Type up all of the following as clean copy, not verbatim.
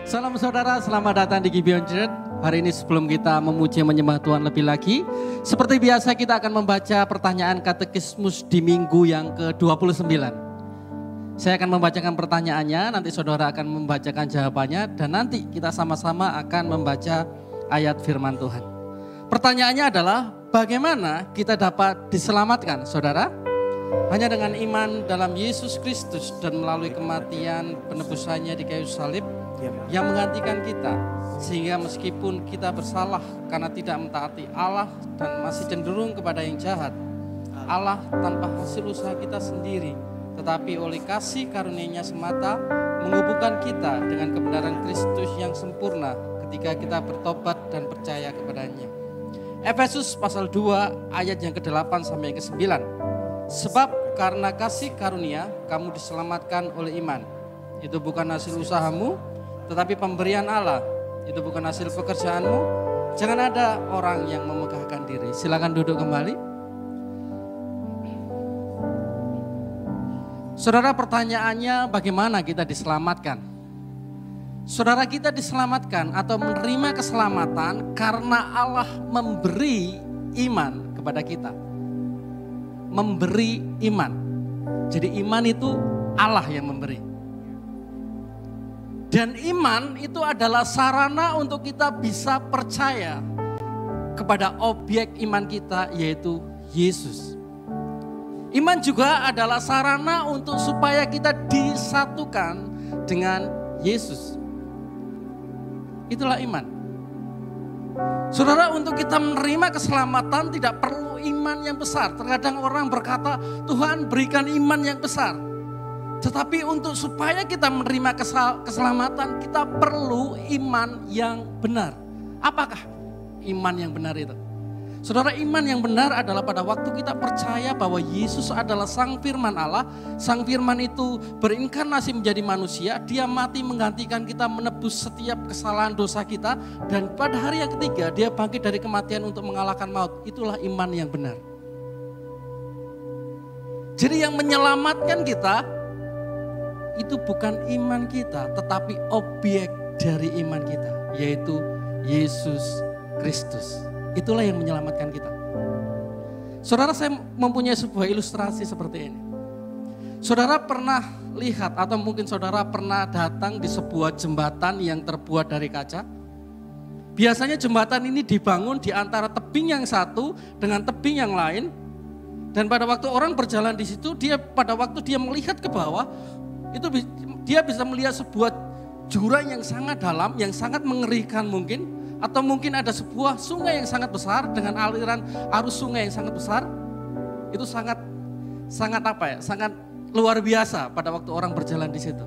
Salam saudara, selamat datang di Gibeon Church. Hari ini sebelum kita memuji menyembah Tuhan lebih lagi, seperti biasa kita akan membaca pertanyaan katekismus di minggu yang ke-29. Saya akan membacakan pertanyaannya, nanti saudara akan membacakan jawabannya, dan nanti kita sama-sama akan membaca ayat firman Tuhan. Pertanyaannya adalah, bagaimana kita dapat diselamatkan, saudara? Hanya dengan iman dalam Yesus Kristus dan melalui kematian penebusannya di kayu salib yang menggantikan kita, sehingga meskipun kita bersalah karena tidak mentaati Allah dan masih cenderung kepada yang jahat, Allah tanpa hasil usaha kita sendiri, tetapi oleh kasih karunia-Nya semata menghubungkan kita dengan kebenaran Kristus yang sempurna ketika kita bertobat dan percaya kepadanya. Efesus pasal 2 ayat yang ke-8 sampai yang ke-9. Sebab karena kasih karunia kamu diselamatkan oleh iman. Itu bukan hasil usahamu, tetapi pemberian Allah. Itu bukan hasil pekerjaanmu. Jangan ada orang yang memegahkan diri. Silakan duduk kembali. Saudara, pertanyaannya bagaimana kita diselamatkan? Saudara, kita diselamatkan atau menerima keselamatan karena Allah memberi iman kepada kita. Memberi iman. Jadi iman itu Allah yang memberi. Dan iman itu adalah sarana untuk kita bisa percaya kepada objek iman kita, yaitu Yesus. Iman juga adalah sarana untuk supaya kita disatukan dengan Yesus. Itulah iman. Saudara, untuk kita menerima keselamatan tidak perlu iman yang besar. Terkadang orang berkata, Tuhan berikan iman yang besar. Tetapi untuk supaya kita menerima keselamatan, kita perlu iman yang benar. Apakah iman yang benar itu? Saudara, iman yang benar adalah pada waktu kita percaya bahwa Yesus adalah Sang Firman Allah. Sang Firman itu berinkarnasi menjadi manusia. Dia mati menggantikan kita, menebus setiap kesalahan dosa kita. Dan pada hari yang ketiga dia bangkit dari kematian untuk mengalahkan maut. Itulah iman yang benar. Jadi yang menyelamatkan kita itu bukan iman kita, tetapi objek dari iman kita, yaitu Yesus Kristus. Itulah yang menyelamatkan kita. Saudara, saya mempunyai sebuah ilustrasi seperti ini. Saudara pernah lihat atau mungkin saudara pernah datang di sebuah jembatan yang terbuat dari kaca? Biasanya jembatan ini dibangun di antara tebing yang satu dengan tebing yang lain. Dan pada waktu orang berjalan di situ, pada waktu dia melihat ke bawah, itu dia bisa melihat sebuah jurang yang sangat dalam, yang sangat mengerikan mungkin. Atau mungkin ada sebuah sungai yang sangat besar dengan aliran arus sungai yang sangat besar. Itu sangat luar biasa pada waktu orang berjalan di situ.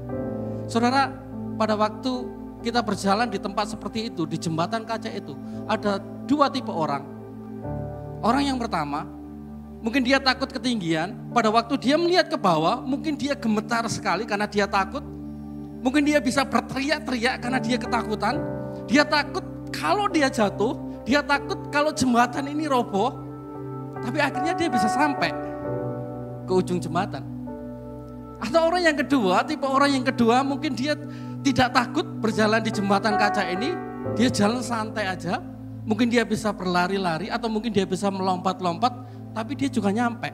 Saudara, pada waktu kita berjalan di tempat seperti itu, di jembatan kaca itu, ada dua tipe orang. Orang yang pertama, mungkin dia takut ketinggian. Pada waktu dia melihat ke bawah, mungkin dia gemetar sekali karena dia takut. Mungkin dia bisa berteriak-teriak karena dia ketakutan. Dia takut kalau dia jatuh, dia takut kalau jembatan ini roboh. Tapi akhirnya dia bisa sampai ke ujung jembatan. Atau orang yang kedua, tipe orang yang kedua, mungkin dia tidak takut berjalan di jembatan kaca ini. Dia jalan santai aja. Mungkin dia bisa berlari-lari atau mungkin dia bisa melompat-lompat. Tapi dia juga nyampe.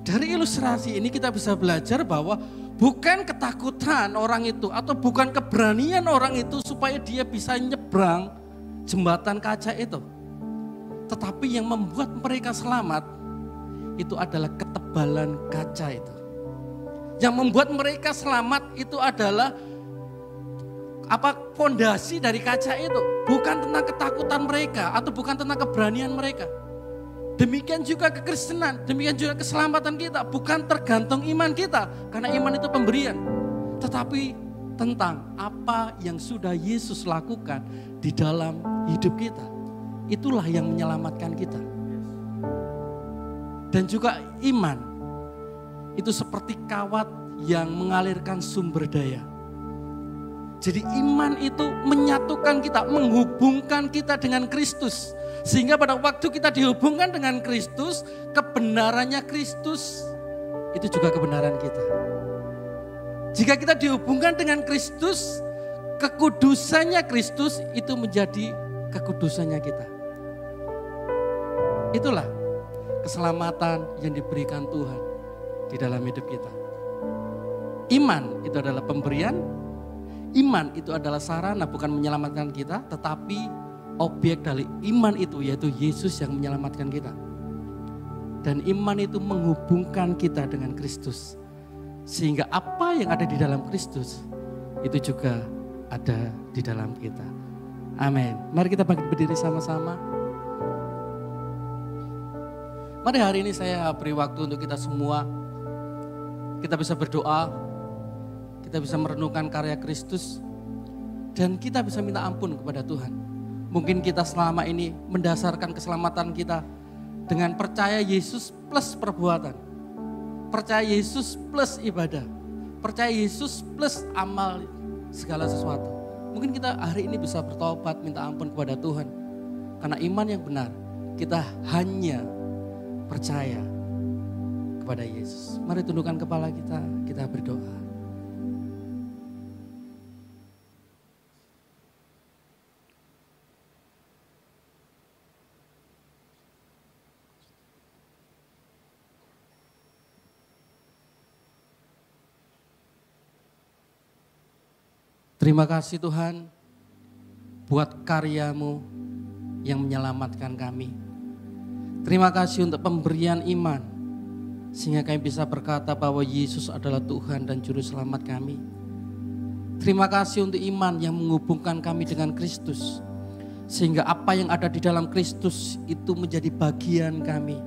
Dari ilustrasi ini kita bisa belajar bahwa bukan ketakutan orang itu atau bukan keberanian orang itu supaya dia bisa nyebrang jembatan kaca itu. Tetapi yang membuat mereka selamat itu adalah ketebalan kaca itu. Yang membuat mereka selamat itu adalah fondasi dari kaca itu. Bukan tentang ketakutan mereka atau bukan tentang keberanian mereka. Demikian juga kekristenan, demikian juga keselamatan kita. Bukan tergantung iman kita, karena iman itu pemberian. Tetapi tentang apa yang sudah Yesus lakukan di dalam hidup kita. Itulah yang menyelamatkan kita. Dan juga iman, itu seperti kawat yang mengalirkan sumber daya. Jadi iman itu menyatukan kita, menghubungkan kita dengan Kristus. Sehingga pada waktu kita dihubungkan dengan Kristus, kebenarannya Kristus itu juga kebenaran kita. Jika kita dihubungkan dengan Kristus, kekudusannya Kristus itu menjadi kekudusannya kita. Itulah keselamatan yang diberikan Tuhan di dalam hidup kita. Iman itu adalah pemberian, iman itu adalah sarana bukan menyelamatkan kita, tetapi objek dari iman itu yaitu Yesus yang menyelamatkan kita. Dan iman itu menghubungkan kita dengan Kristus. Sehingga apa yang ada di dalam Kristus itu juga ada di dalam kita. Amin. Mari kita bangkit berdiri sama-sama. Mari hari ini saya beri waktu untuk kita semua. Kita bisa berdoa, kita bisa merenungkan karya Kristus, dan kita bisa minta ampun kepada Tuhan. Mungkin kita selama ini mendasarkan keselamatan kita dengan percaya Yesus plus perbuatan. Percaya Yesus plus ibadah. Percaya Yesus plus amal segala sesuatu. Mungkin kita hari ini bisa bertobat, minta ampun kepada Tuhan. Karena iman yang benar, kita hanya percaya kepada Yesus. Mari tundukkan kepala kita berdoa. Terima kasih Tuhan buat karya-Mu yang menyelamatkan kami. Terima kasih untuk pemberian iman, sehingga kami bisa berkata bahwa Yesus adalah Tuhan dan Juru Selamat kami. Terima kasih untuk iman yang menghubungkan kami dengan Kristus, sehingga apa yang ada di dalam Kristus itu menjadi bagian kami.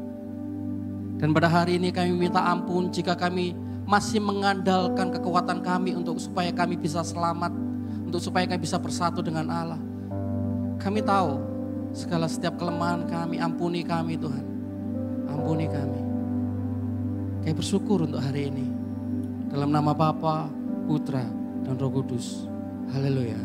Dan pada hari ini kami minta ampun jika kami masih mengandalkan kekuatan kami untuk supaya kami bisa selamat, untuk supaya kami bisa bersatu dengan Allah. Kami tahu segala setiap kelemahan kami, ampuni kami Tuhan. Ampuni kami. Kami bersyukur untuk hari ini. Dalam nama Bapa, Putra, dan Roh Kudus. Haleluya.